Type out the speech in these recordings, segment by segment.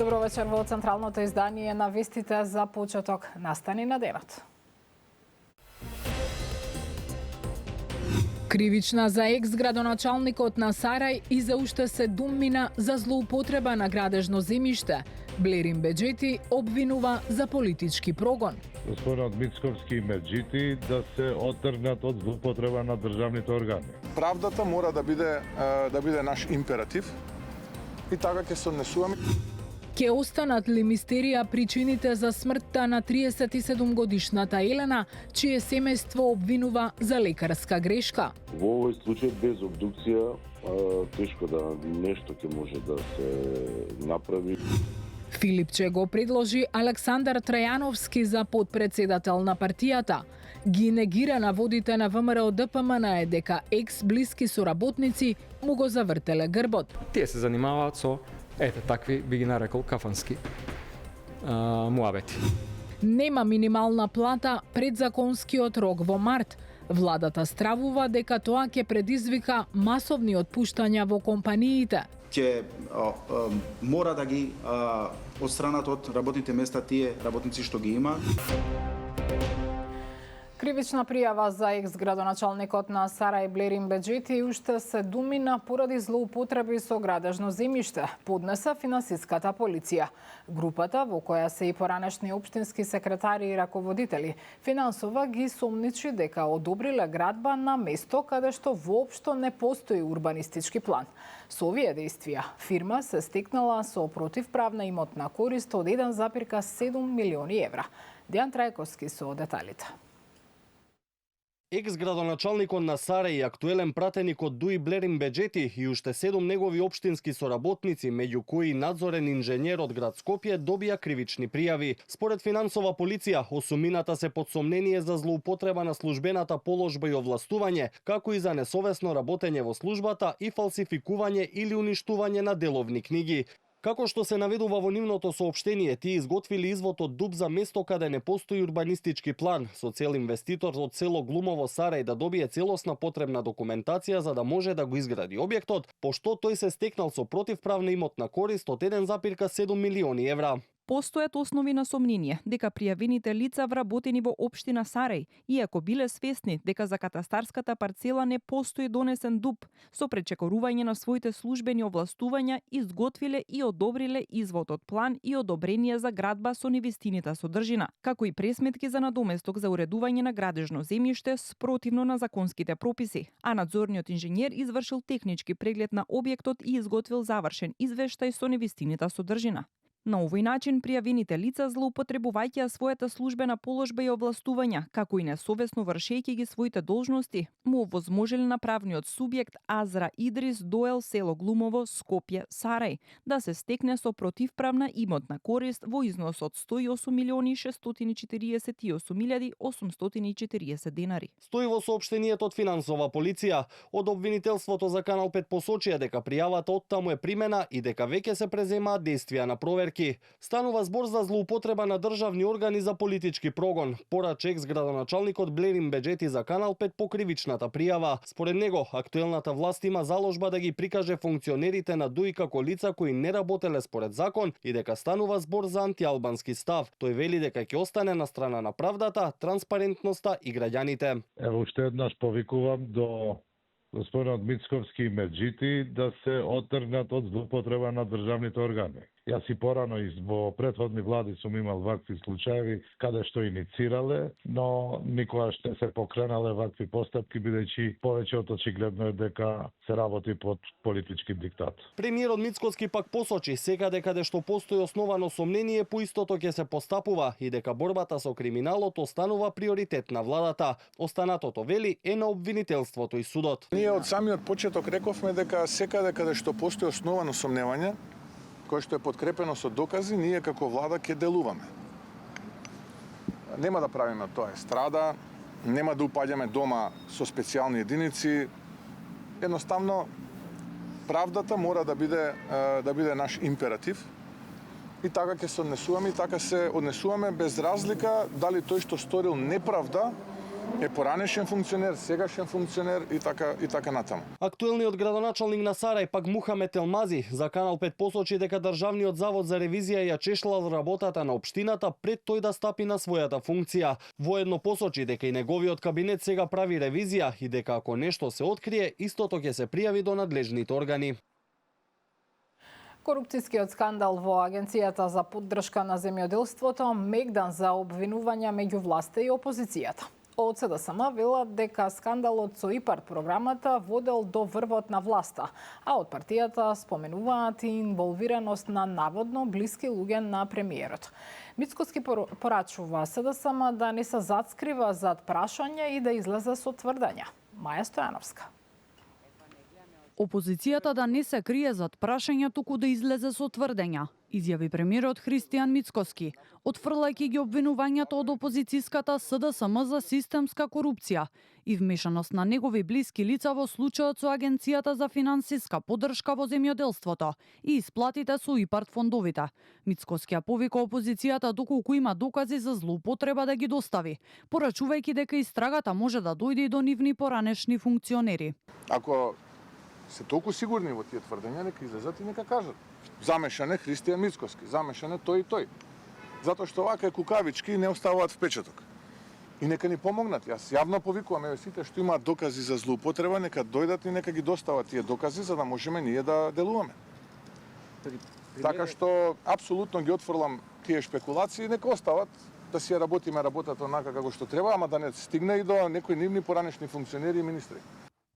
Добро вечер во централното издание на вестите за почеток настани на денот. Кривична за екс-градоначалникот на Сарај и за уште 7 мина за злоупотреба на градежно земјиште. Блерин Беџети обвинува за политички прогон. Господинот Мицковски и Меджити да се отргнат од злоупотреба на државните органи. Правдата мора да биде наш императив и така ќе се однесуваме. Ке останат ли мистерија причините за смртта на 37 годишната Елена, чие семејство обвинува за лекарска грешка? Во овој случај без обдукција тешко да нешто ќе може да се направи. Филипче го предложи Александар Трајановски за подпредседател на партијата. Ги негира наводите на ВМРО ДПМН е дека екс-блиски соработници му го завртеле грбот. Тие се занимаваат со такви, би ги нарекол, кафански муабети. Нема минимална плата пред законскиот рок во март. Владата стравува дека тоа ќе предизвика масовни отпуштања во компаниите. Ќе мора да ги отстранат од работните места тие работници што ги има. Кривична пријава за екс-градоначалникот на Сарај Блерин Беџети и уште 7 мина поради злоупотреби со градежно земјиште поднесе финансиската полиција. Групата, во која се и поранешни општински секретари и раководители, финансова ги сомничи дека одобриле градба на место каде што воопшто не постои урбанистички план. Со овие дејствија, фирма се стекнала со противправна имотна корист од 1,7 милиони евра. Дејан Трајковски со деталите. Екс-градоначалникот на Сарај и актуелен пратеник од ДУИ Блерин Беџети и уште 7 негови општински соработници, меѓу кои надзорен инженер од град Скопје, добија кривични пријави. Според финансова полиција, осумината се под сомнение за злоупотреба на службената положба и овластување, како и за несовесно работење во службата и фалсификување или уништување на деловни книги. Како што се наведува во нивното соопштение, тие изготвили извод од ДУП за место каде не постои урбанистички план, со цел инвеститор од село Глумово Сарај да добие целосна потребна документација за да може да го изгради објектот, пошто тој се стекнал со противправна имотна корист од 1,7 милиони евра. Постојат основи на сомнение дека пријавените лица вработени во општина Сарај, иако биле свесни дека за катастарската парцела не постои донесен ДУП, со пречекорување на своите службени овластувања изготвиле и одобриле извод од план и одобрение за градба со невистинита содржина, како и пресметки за надоместок за уредување на градежно земјиште спротивно на законските прописи, а надзорниот инженер извршил технички преглед на објектот и изготвил завршен извештај со невистинита содржина. На овој начин пријавените лица злоупотребувајќи својата службена положба и овластувања, како и несовесно вршејќи ги своите должности, му овозможили на правниот субјект Азра Идрис Доел село Глумово, Скопје, Сарај, да се стекне со противправна имотна корист во износ од 108.648.840 денари. Стои во соопштението од финансова полиција. Од обвинителството за Канал 5 посочија дека пријавата оттаму е примена и дека веќе се преземаат дејствија на проверка. Станува збор за злоупотреба на државни органи за политички прогон, порача екс-градоначалникот Блерин Беџети за Канал 5 по кривичната пријава. Според него, актуелната власт има заложба да ги прикаже функционерите на ДУИ како лица кои не работеле според закон и дека станува збор за антиалбански став. Тој вели дека ќе остане на страна на правдата, транспарентноста и граѓаните. Ево уште еднаш повикувам до господинот Мицковски и Меджити да се отргнат од злоупотреба на државните органи. Јас и порано и во претходни влади сум имал вакви случаеви каде што иницирале, но никогаш не се покренале вакви постапки, бидејќи повеќе од очигледно е дека се работи под политички диктат. Премиерот Мицковски пак посочи секаде каде што постои основано сомнение по истото ќе се постапува и дека борбата со криминалот останува приоритет на владата. Останатото, вели, е на обвинителството и судот. Ние од самиот почеток рековме дека секаде каде што постои основано сомневање, кој што е подкрепено со докази, ние како влада ќе делуваме. Нема да правиме тоа естрада, нема да упаѓаме дома со специјални единици. Едноставно, правдата мора да биде наш императив и така ќе се однесуваме и така се однесуваме без разлика дали тој што сторил неправда е поранешен функционер, сегашен функционер и така натаму. Актуелниот градоначалник на Сарај, пак Мухамет Елмази, за Канал 5 посочи дека Државниот завод за ревизија ја чешлал работата на општината пред тој да стапи на својата функција. Воедно посочи дека и неговиот кабинет сега прави ревизија и дека ако нешто се открие, истото ќе се пријави до надлежните органи. Корупцијскиот скандал во Агенцијата за поддршка на земјоделството мегдан за обвинувања меѓу власта и опозицијата. Од СДСМ велат дека скандалот со ИПАРД програмата водел до врвот на власта, а од партијата споменуваат и инволвираност на наводно блиски луѓе на премиерот. Мицкоски порачува СДСМ да не се зацкрива зад прашање и да излезе со тврдења. Маја Стојановска. Опозицијата да не се крие зад прашања, туку да излезе со тврдења, изјави премиерот Христијан Мицкоски, отфрлајќи ги обвинувањата од опозицијската СДСМ за системска корупција и вмешаност на негови блиски лица во случајот со Агенцијата за финансиска поддршка во земјоделството и исплатите со ИПАРД фондовите. Мицкоски ја повика опозицијата доколку има докази за злоупотреба да ги достави, порачувајќи дека истрагата може да дојде и до нивни поранешни функционери. Ако се толку сигурни во тие тврдења, нека излезат и нека кажат. Замешан е Христијан Мицкоски, замешан е тој и тој. Затоа што вака кукавички не оставаат впечаток. И нека ни помогнат. Јас јавно повикувам сите што имаат докази за злоупотреба, нека дојдат и нека ги достават тие докази за да можеме ние да делуваме. Така што апсолутно ги отфрлам тие шпекулации, нека остават да си ја работиме работата онака како што треба, ама да не стигне и до некои нивни поранешни функционери и министри.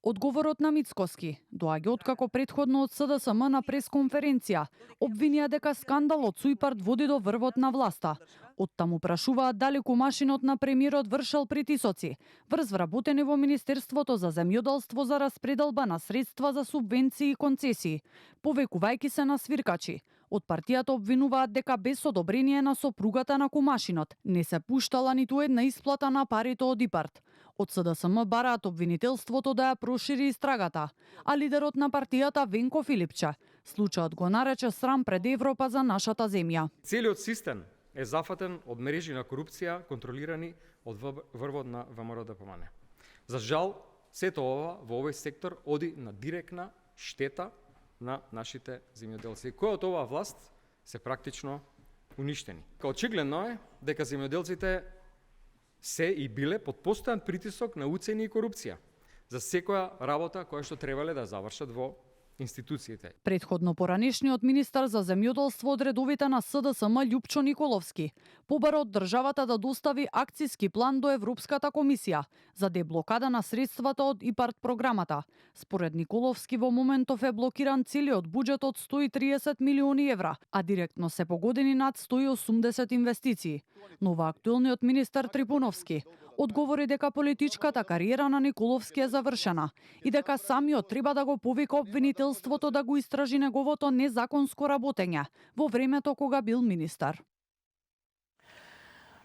Одговорот на Мицкоски доаѓа откако претходно од СДСМ на пресконференција обвинија дека скандалот со ИПАРД води до врвот на власта. Оттаму прашуваат дали кумашинот на премиерот вршел притисоци врз вработени во Министерството за земјоделство за распределба на средства за субвенции и концесии, повекувајќи се на свиркачи. Од партијата обвинуваат дека без одобрение на сопругата на кумашинот не се пуштала ниту една исплата на парите од ИПАРД. Од СДСМ бараат обвинителството да ја прошири истрагата, а лидерот на партијата Венко Филипче случајот го нарече срам пред Европа за нашата земја. Целиот систем е зафатен од мрежи на корупција контролирани од врвот на ВМРО-ДПМН. За жал, сето ова во овој сектор оди на директна штета на нашите земјоделци. Кој од оваа власт се практично уништени. Очигледно е дека земјоделците се и биле под постојан притисок на уцени и корупција за секоја работа која што требале да завршат во институциите. Претходно поранешниот министар за земјоделство од редовите на СДСМ Љупчо Николовски побара од државата да достави акциски план до Европската комисија за деблокада на средствата од ИПАРД програмата. Според Николовски во моментов е блокиран целиот буџет од 130 милиони евра, а директно се погодени над 180 инвестиции. Но актуелниот министар Трипуновски одговори дека политичката кариера на Николовски е завршена и дека самиот треба да го повика обвинителството да го истражи неговото незаконско работење во времето кога бил министар.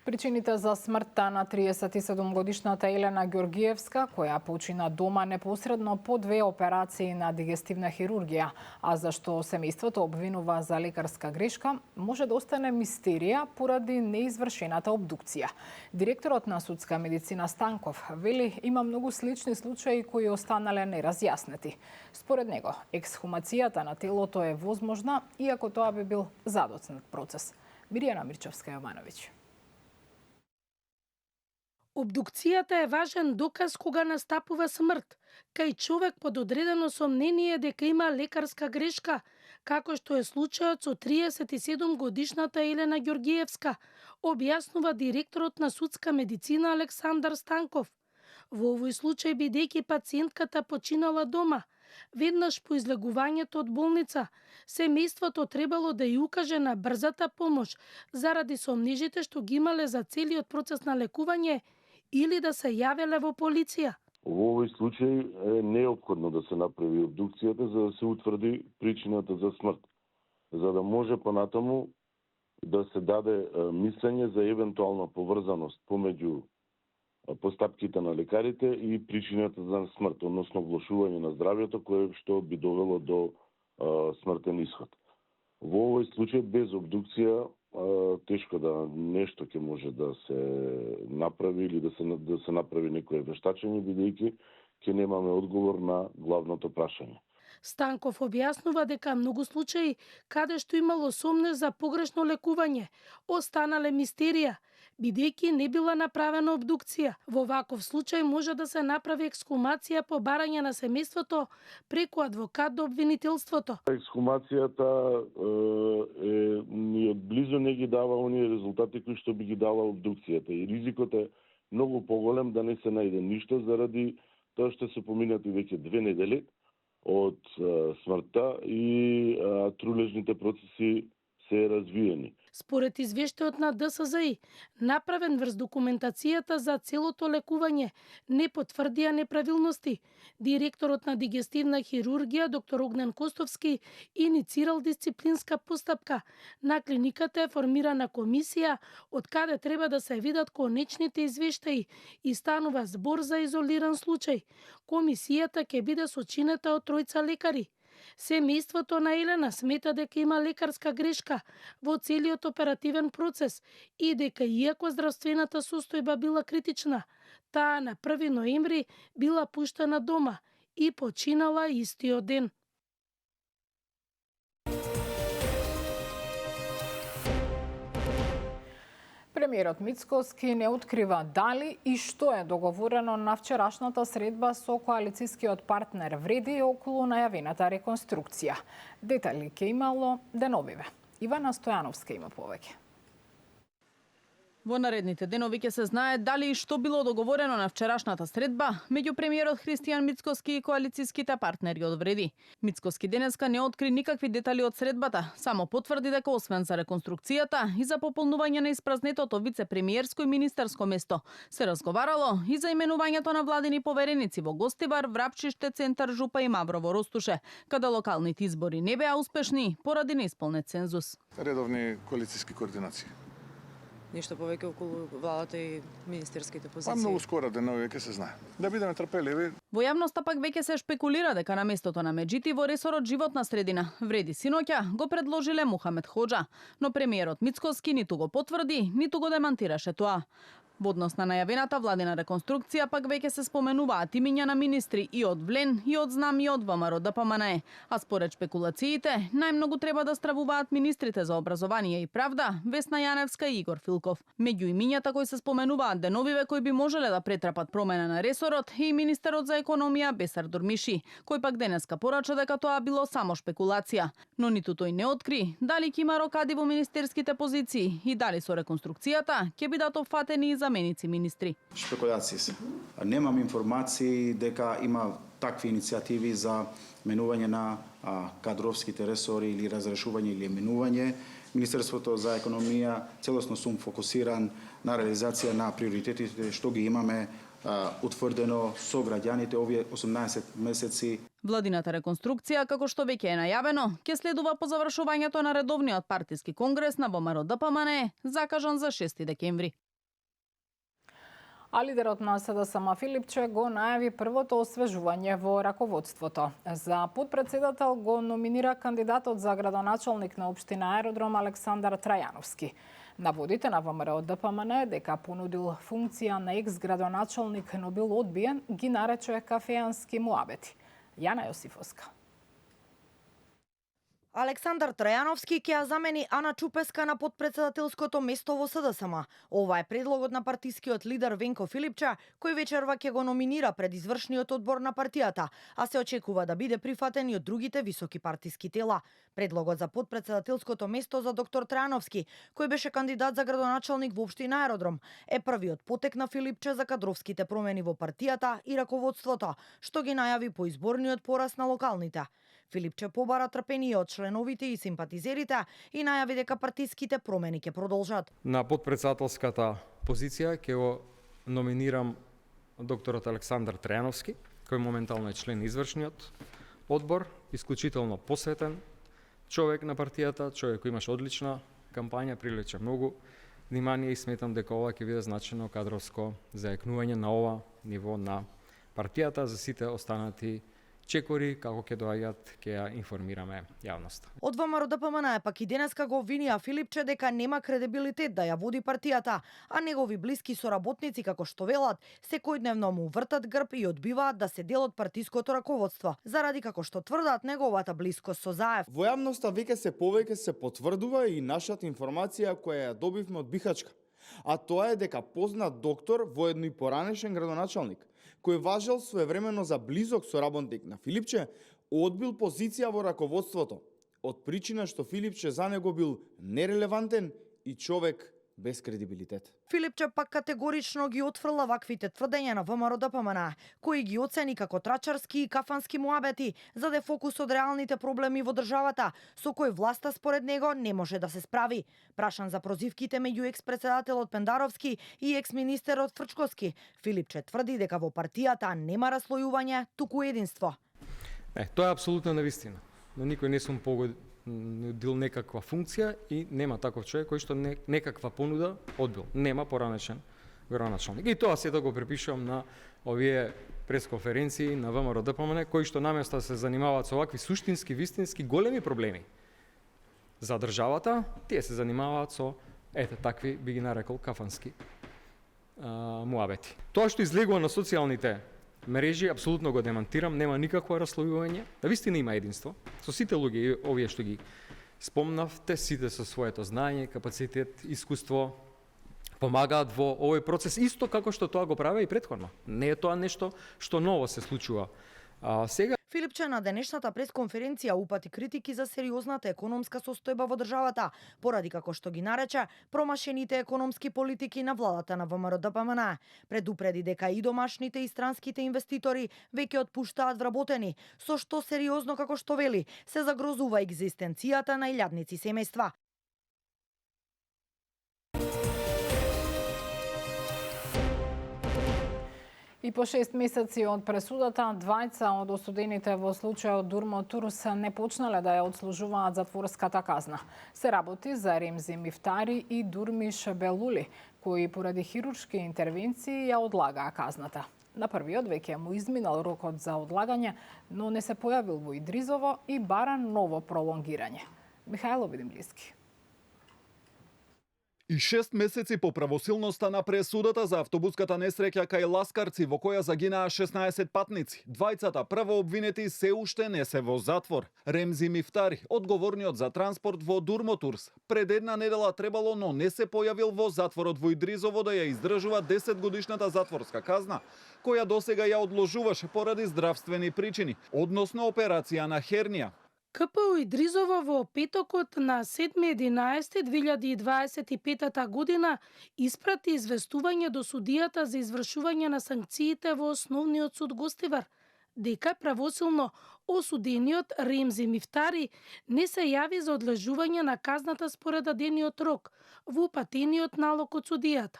Причините за смртта на 37-годишната Елена Ѓоргиевска, која почина дома непосредно по 2 операции на дигестивна хирургија, а зашто семејството обвинува за лекарска грешка, може да остане мистерија поради неизвршената обдукција. Директорот на судска медицина Станков вели има многу слични случаи кои останале неразјаснети. Според него, ексхумацијата на телото е возможна, иако тоа би бил задоцнат процес. Миријана Мирчевска-Јовановиќ. Обдукцијата е важен доказ кога настапува смрт, кај човек под одредено сомнение дека има лекарска грешка, како што е случајот со 37-годишната Елена Ѓоргиевска, објаснува директорот на судска медицина Александар Станков. Во овој случај, бидејќи пациентката починала дома, веднаш по излегувањето од болница, семејството требало да ја укаже на брзата помош заради сомнежите што ги имале за целиот процес на лекување или да се јавеле во полиција. Во овој случај е неопходно да се направи обдукцијата за да се утврди причината за смрт, за да може понатаму да се даде мислење за евентуална поврзаност помеѓу постапките на лекарите и причината за смрт, односно влошување на здравјето кое што би довело до смртен исход. Во овој случај без обдукција тешко да нешто ќе може да се направи или да се направи некое вештачење, бидејќи ќе немаме одговор на главното прашање. Станков објаснува дека многу случаи каде што имало сомнеж за погрешно лекување останале мистерија, бидејќи не била направена обдукција. Во ваков случај може да се направи ексхумација по барање на семејството преку адвокат до обвинителството. Ексхумацијата ни близо не ги дава оние резултати кои што би ги дала обдукцијата и ризикот е многу поголем да не се најде ништо заради тоа што се поминати веќе 2 недели од смртта и трулежните процеси се развиени. Според извештајот на ДСЗИ, направен врз документацијата за целото лекување, не потврдија неправилности. Директорот на дигестивна хирургија, доктор Огнен Костовски, иницирал дисциплинска постапка. На клиниката е формирана комисија, од каде треба да се видат конечните извештаи и станува збор за изолиран случај. Комисијата ќе биде сочинета од 3 лекари. Семејството на Елена смета дека има лекарска грешка во целиот оперативен процес и дека иако здравствената состојба била критична, таа на 1 ноември била пуштена дома и починала истиот ден. Премиерот Мицкоски не открива дали и што е договорено на вчерашната средба со коалицискиот партнер Вреди околу најавената реконструкција. Детали ќе имало деновиве. Ивана Стојановска има повеќе. Во наредните денови ќе се знае дали и што било договорено на вчерашната средба меѓу премиерот Христијан Мицкоски и коалициските партнери од Вреди. Мицкоски денеска не откри никакви детали од средбата, само потврди дека освен за реконструкцијата и за пополнување на испразнетото вице-премиерско и министерско место, се разговарало и за именувањето на владини повереници во Гостивар, Врапчиште, Центар Жупа и Маврово Ростуше, каде локалните избори не беа успешни поради неисполнет цензус. Редовни коалициски координации. Ништо повеќе околу владата и министерските позиции. Многу скоро денови ќе се знае. Да бидеме трпеливи. Во јавноста пак веќе се шпекулира дека на местото на Меджити во ресорот животна средина Вреди синоќа го предложиле Мухамед Хоџа, но премиерот Мицкоски ниту го потврди, ниту го демантираше тоа. Во однос на најавената владина реконструкција пак веќе се споменуваат имиња на министри и од Влен, и од Знам, и од ВМРО ДПМНЕ. А според шпекулациите, најмногу треба да стравуваат министрите за образование и правда, Весна Јаневска и Игор Филков. Меѓу имињата кои се споменуваат деновиве кои би можеле да претрапат промена на ресорот и министерот за економија Бесар Дурмиши, кој пак денеска порача дека тоа било само шпекулација. Но ниту тој не откри дали ќе има рокади во министерските позиции и дали со реконструкцијата ќе бидат опфатени и заменици министри. Шпекулации се. Немам информации дека има такви иницијативи за менување на кадровските ресори или разрешување или менување. Министерството за економија целосно сум фокусиран на реализација на приоритетите што ги имаме утврдено со граѓаните овие 18 месеци. Владината реконструкција, како што веќе е најавено, ќе следува по завршувањето на редовниот партиски конгрес на ВМРО ДПМНЕ, закажан за 6 декември. А лидерот на СДСМ Филипче го најави првото освежување во раководството. За подпредседател го номинира кандидатот за градоначалник на општина Аеродром Александар Трајановски. Наводите на ВМРО ДПМНЕ дека понудил функција на екс-градоначалник, но бил одбиен, ги нарече кафеански муабети. Јана Јосифовска. Александар Трајановски ќе ја замени Ана Чупеска на подпредседателското место во СДСМ. Ова е предлогот на партискиот лидер Венко Филипче, кој вечерва ќе го номинира пред извршниот одбор на партијата, а се очекува да биде прифатен и од другите високи партиски тела. Предлогот за подпредседателското место за доктор Трајановски, кој беше кандидат за градоначалник во општина Аеродром, е првиот потек на Филипче за кадровските промени во партијата и раководството, што ги најави по изборниот пораз на локалните. Филипче побара трпение од членовите и симпатизерите и најави дека партиските промени ќе продолжат. На подпредседателската позиција ќе го номинирам докторот Александар Трајановски, кој моментално е член извршниот одбор, исклучително посветен човек на партијата, човек кој имаше одлична кампања, привлече многу внимание и сметам дека ова ќе биде значено кадровско заекнување на ова ниво на партијата за сите останати чекори, како ќе доаѓаат, ќе ја информираме јавноста. Од ВМРО ДПМН пак и денеска го обвинија Филипче дека нема кредибилитет да ја води партијата, а негови блиски соработници, како што велат, секојдневно му вртат грб и одбиваат да се дел од партиското раководство, заради како што тврдат неговата близкост со Заев. Во јавноста веќе се потврдува и нашата информација која ја добивме од Бихачка. А тоа е дека познат доктор, воедно и поранешен градоначалник, кој важел своевремено за близок соработник на Филипче, одбил позиција во раководството, од причина што Филипче за него бил нерелевантен и човек без кредибилитет. Филипче пак категорично ги отфрла ваквите тврдења на ВМРО ДПМН, кои ги оцени како трачарски и кафански муабети, заде фокус од реалните проблеми во државата, со кој власта според него не може да се справи. Прашан за прозивките меѓу екс-председателот Пендаровски и екс-министерот Фрчковски, Филипче тврди дека во партијата нема раслојување, туку единство. Тоа е апсолутна невистина. Но никој не сум нудил некаква функција и нема таков човек кој што некаква понуда одбил. Нема поранешен градоначалник. И тоа сето го припишувам на овие пресконференции на ВМРО ДПМН, кои што наместо да се занимаваат со овакви суштински, вистински големи проблеми за државата, тие се занимаваат со такви, би ги нарекол, кафански муабети. Тоа што излегува на социјалните мрежи, апсолутно го демантирам, нема никакво раслојување. Навистина има единство. Со сите луѓе, овие што ги спомнавте, сите со своето знаење, капацитет, искуство, помагаат во овој процес, исто како што тоа го правеа и претходно. Не е тоа нешто што ново се случува. Сега Филипче на денешната пресконференција упати критики за сериозната економска состојба во државата, поради како што ги нарече промашените економски политики на владата на ВМРО ДПМН. Предупреди дека и домашните и странските инвеститори веќе отпуштаат вработени, со што сериозно, како што вели, се загрозува екзистенцијата на илјадници семејства. И по 6 месеци од пресудата, двајца од осудените во случајот Дурмо Турс не почнале да ја одслужуваат затворската казна. Се работи за Ремзи Мифтари и Дурмиш Белули, кои поради хируршки интервенции ја одлагаа казната. На првиот веќе му изминал рокот за одлагање, но не се појавил во Идризово и бара ново пролонгирање. Михајло Видимлиски. И 6 месеци по правосилноста на пресудата за автобуската несреќа кај Ласкарци во која загинаа 16 патници, двајцата прво обвинети се уште не се во затвор. Ремзи Мифтари, одговорниот за транспорт во Дурмо Турс, пред една недела требало, но не се појавил во затворот во Идризово да ја издржува 10-годишната затворска казна, која досега ја одложуваше поради здравствени причини, односно операција на хернија. КПУ Идризово во петокот на 7.11.2025 година испрати известување до судијата за извршување на санкциите во Основниот суд Гостивар, дека правосилно осудениот Ремзи Мифтари не се јави за одлежување на казната според дадениот рок во упатениот налог од судијата.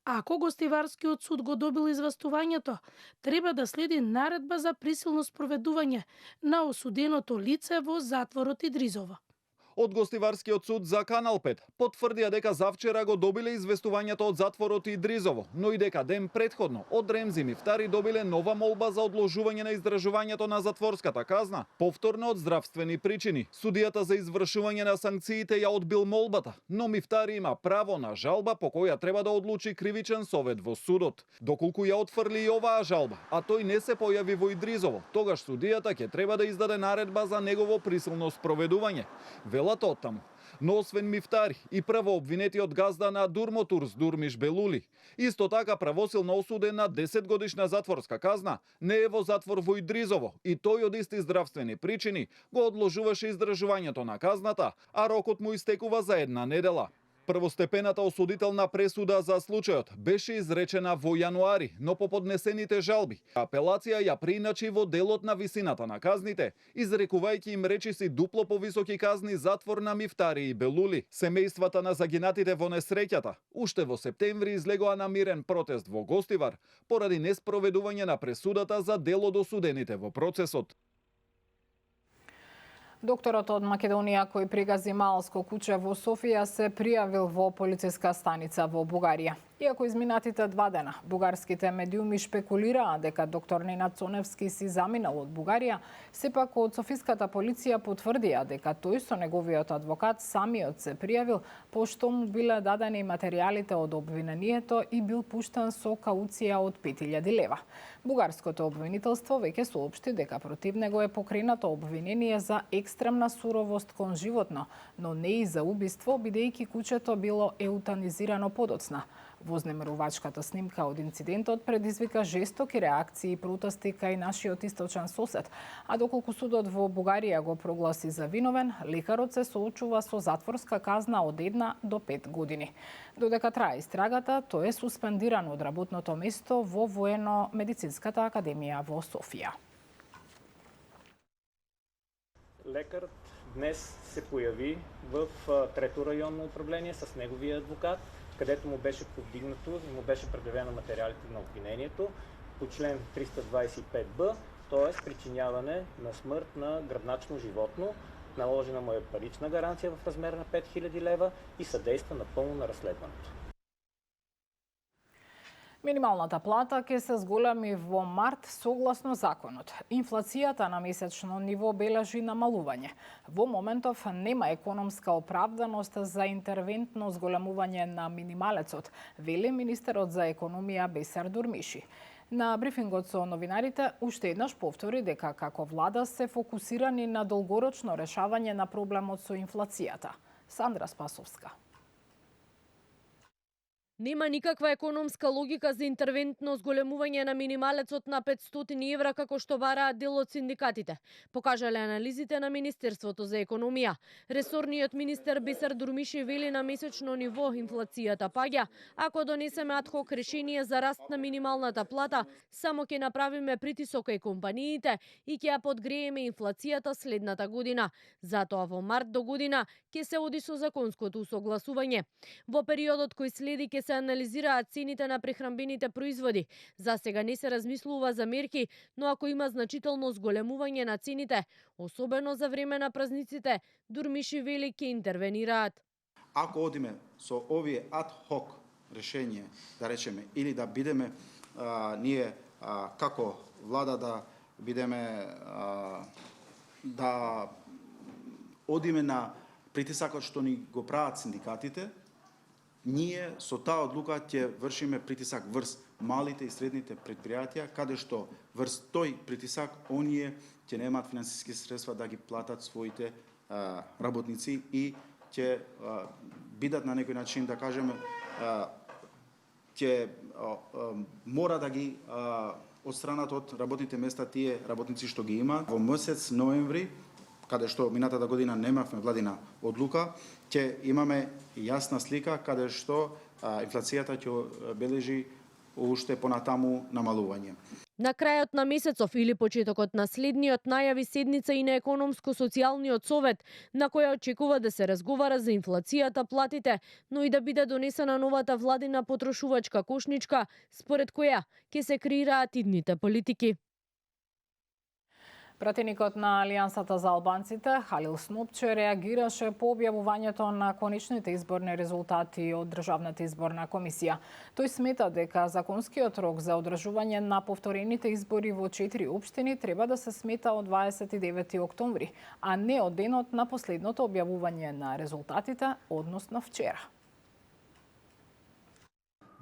Ако Гостиварскиот суд го добил известувањето, треба да следи наредба за присилно спроведување на осуденото лице во затворот Идризово. Од Гостиварскиот суд за Канал 5 потврдија дека завчера го добиле известувањето од затворот Идризово, но и дека ден претходно од Ремзи Мифтари добиле нова молба за одложување на издржувањето на затворската казна, повторно од здравствени причини. Судијата за извршување на санкциите ја одбил молбата, но Мифтари има право на жалба по која треба да одлучи кривичен совет во судот. Доколку ја отфрли и оваа жалба, а тој не се појави во Идризово, тогаш судијата ќе треба да издаде наредба за негово присилно спроведување. Велат оттаму. Но освен Мифтари и прво обвинетиот газда на Дурмо Турс Дурмиш Белули, исто така правосилно осуден на 10-годишна затворска казна, не е во затвор во Идризово и тој од исти здравствени причини го одложуваше издржувањето на казната, а рокот му истекува за една недела. Првостепената осудителна пресуда за случајот беше изречена во јануари, но по поднесените жалби, апелација ја преиначи во делот на висината на казните, изрекувајќи им речиси дупло повисоки казни затвор на Мифтари и Белули. Семејствата на загинатите во несреќата уште во септември излегоа на мирен протест во Гостивар поради неспроведување на пресудата за дел од осудените во процесот. Докторот од Македонија кој пригази малско куче во Софија се пријавил во полициска станица во Бугарија. Иако изминатите 2 дена бугарските медиуми шпекулираа дека доктор Ненад Цоневски си заминал од Бугарија, сепак од Софиската полиција потврдија дека тој со неговиот адвокат самиот се пријавил, пошто му биле дадени материјалите од обвинението и бил пуштен со кауција од 5000 лева. Бугарското обвинителство веќе соопшти дека против него е покренато обвинение за екстремна суровост кон животно, но не и за убиство, бидејќи кучето било еутанизирано подоцна. Вознемирувачката снимка од инцидентот предизвика жестоки реакции и протести кај нашиот источен сосед, а доколку судот во Бугарија го прогласи за виновен, лекарот се соочува со затворска казна од 1 до 5 години. Додека трае истрагата, тој е суспендиран од работното место во Воено-медицинската академија во Софија. Лекарот днес се појави в трето рајонно управление с неговия адвокат, където му беше повдигнато и му беше предявено материалите на обвинението по член 325б, т.е. причиняване на смърт на гръбначно животно. Наложена му е парична гаранция в размер на 5000 лева и съдейства напълно на разследването. Минималната плата ќе се зголеми во март согласно законот. Инфлацијата на месечно ниво бележи намалување. Во моментов нема економска оправданост за интервентно зголемување на минималецот, вели министерот за економија Бесар Дурмиши. На брифингот со новинарите уште еднаш повтори дека како влада се фокусирани на долгорочно решавање на проблемот со инфлацијата. Сандра Спасовска. Нема никаква економска логика за интервентно зголемување на минималецот на 500 евра како што бараат дел од синдикатите, покажале анализите на Министерството за економија. Ресорниот министер Бесар Дурмиши вели на месечно ниво инфлацијата паѓа, ако донесеме адхок решение за раст на минималната плата, само ќе направиме притисок кај компаниите и ќе ја подгрееме инфлацијата следната година. Затоа во март до година ќе се оди со законското усогласување. Во периодот кој следи ќе се анализираат цените на прехранбените производи. За сега не се размислува за мерки, но ако има значително зголемување на цените, особено за време на празниците, Дурмиши вели ќе интервенираат. Ако одиме со овие ад-хок решение, да речеме, или да бидеме ние како влада да бидеме да одиме на притисакот што ни го прават синдикатите, ние со таа одлука ќе вршиме притисак врз малите и средните предпријатија, каде што врз тој притисак оние ќе немаат финансиски средства да ги платат своите работници и ќе бидат на некој начин, да кажеме, ќе мора да ги отстранат од работните места тие работници што ги имаат. Во месец ноември, каде што минатата година немавме владина одлука, ќе имаме јасна слика каде што инфлацијата ќе бележи уште понатаму намалување. На крајот на месецов или почетокот на следниот најави седница и на економско-социјалниот совет, на која очекува да се разговара за инфлацијата, платите, но и да биде донесена новата владина потрошувачка кошничка, според која ќе се креираат идните политики. Пратеникот на Алијансата за албанците, Халил Снопче, реагираше по објавувањето на конечните изборни резултати од Државната изборна комисија. Тој смета дека законскиот рок за одржување на повторените избори во 4 општини треба да се смета од 29 октомври, а не од денот на последното објавување на резултатите, односно вчера.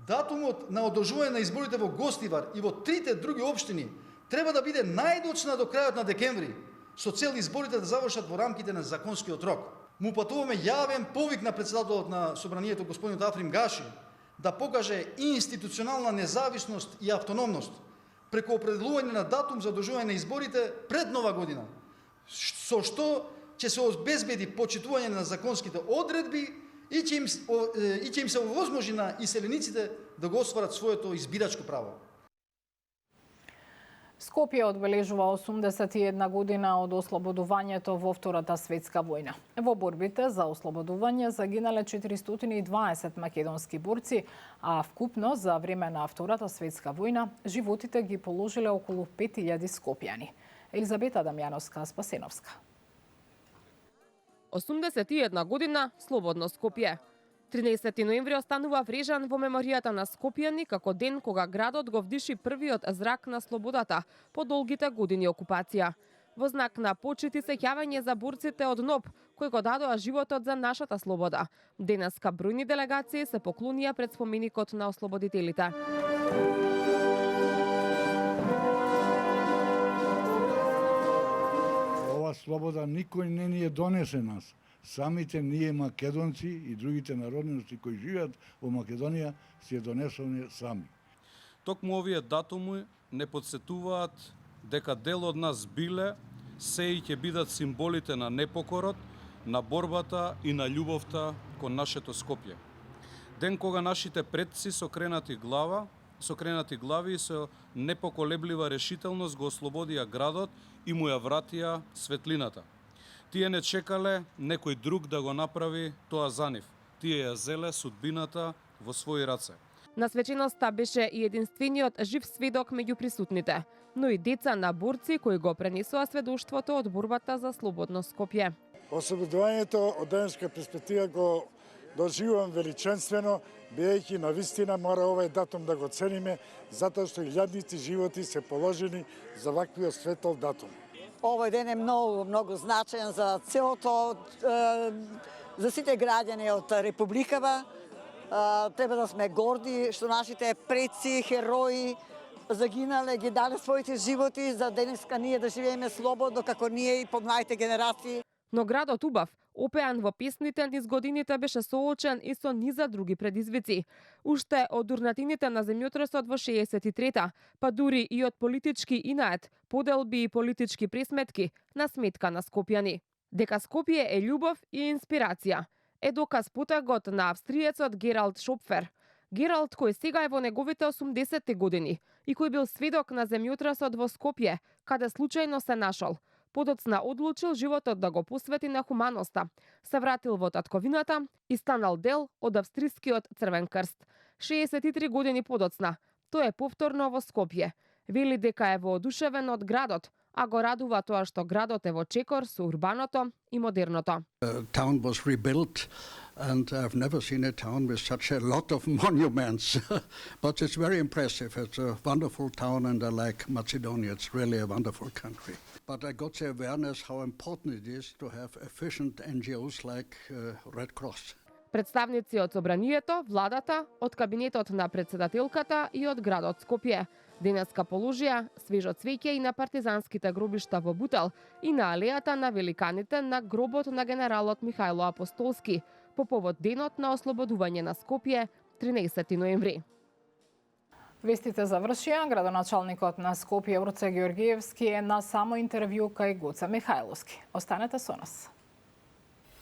Датумот на одржување на изборите во Гостивар и во трите други општини треба да биде најдочна до крајот на декември, со цел изборите да завршат во рамките на законскиот рок. Му патуваме јавен повик на председателот на Собранието, господинот Африм Гаши, да покаже институционална независност и автономност преку определување на датум за одржување на изборите пред Нова година, со што ќе се обезбеди почитување на законските одредби и ќе им се овозможи на иселениците да го остварат своето избирачко право. Скопје одбележува 81 година од ослободувањето во Втората светска војна. Во борбите за ослободување загинале 420 македонски борци, а вкупно за време на Втората светска војна животите ги положиле околу 5000 скопјани. Елизабета Дамјановска, Спасеновска. 81 година, слободно Скопје. 13 ноември останува врежан во меморијата на Скопјани како ден кога градот го вдиши првиот зрак на слободата по долгите години окупација. Во знак на почит и сеќавање за борците од НОБ, кои го дадоа животот за нашата слобода. Денеска бројни делегации се поклонија пред споменикот на ослободителите. Ова слобода никој не ни е донесе нас. Самите ние македонци и другите народности кои живеат во Македонија си ја донесоме сами. Токму овие датуми не подсетуваат дека дел од нас биле, се и ќе бидат символите на непокорот, на борбата и на љубовта кон нашето Скопје. Ден кога нашите предци со кренати глави и со непоколеблива решителност го ослободија градот и му ја вратија светлината. Тие не чекале некој друг да го направи тоа за нив. Тие ја зеле судбината во своји раце. На свеченоста беше и единствениот жив сведок меѓу присутните, но и деца на борци кои го пренесоа сведоштвото од борбата за слободно Скопје. Ослободувањето од денешка перспектива го доживувам величенствено, бидејќи на вистина мора овој датум да го цениме, затоа што илјадници животи се положени за ваквиот светол датум. Овој ден е многу значаен за целото, за сите граѓани од Републикава. Треба да сме горди што нашите предци, херои загинале, ги дале своите животи за денеска ние да живееме слободно како ние и помладите генерации. Но градот убав, опеан во песните низ годините, беше соочен и со низа други предизвици. Уште од урнатините на земјотресот во 63-та, па дури и од политички инает, поделби и политички пресметки на сметка на скопјани. Дека Скопје е љубов и инспирација е доказ потегот на австриецот Гералд Шопфер. Гералд, кој сега е во неговите 80-ти години и кој бил сведок на земјотресот во Скопје, каде случајно се нашол, подоцна одлучил животот да го посвети на хуманоста, се вратил во татковината и станал дел од австрискиот Црвен крст. 63 години подоцна, тој е повторно во Скопје. Вели дека е воодушевен од градот, а го радува тоа што градот е во чекор со урбаното и модерното. Town was rebuilt and I've never seen a town with such a lot of monuments. But it's very impressive. It's a wonderful town and I like Macedonia. It's really a wonderful country. But I got the awareness how important it is to have efficient NGOs like Red Cross. Представници од собранието, владата, од кабинетот на председателката и од градот Скопје денеска положија свежо цвеќе и на партизанските гробишта во Бутел и на алејата на великаните на гробот на генералот Михајло Апостолски по повод денот на ослободување на Скопје 13 ноември. Вестите завршија. Градоначалникот на Скопје Орце Георгиевски е на само интервју кај Гоце Михајловски. Останете со нас.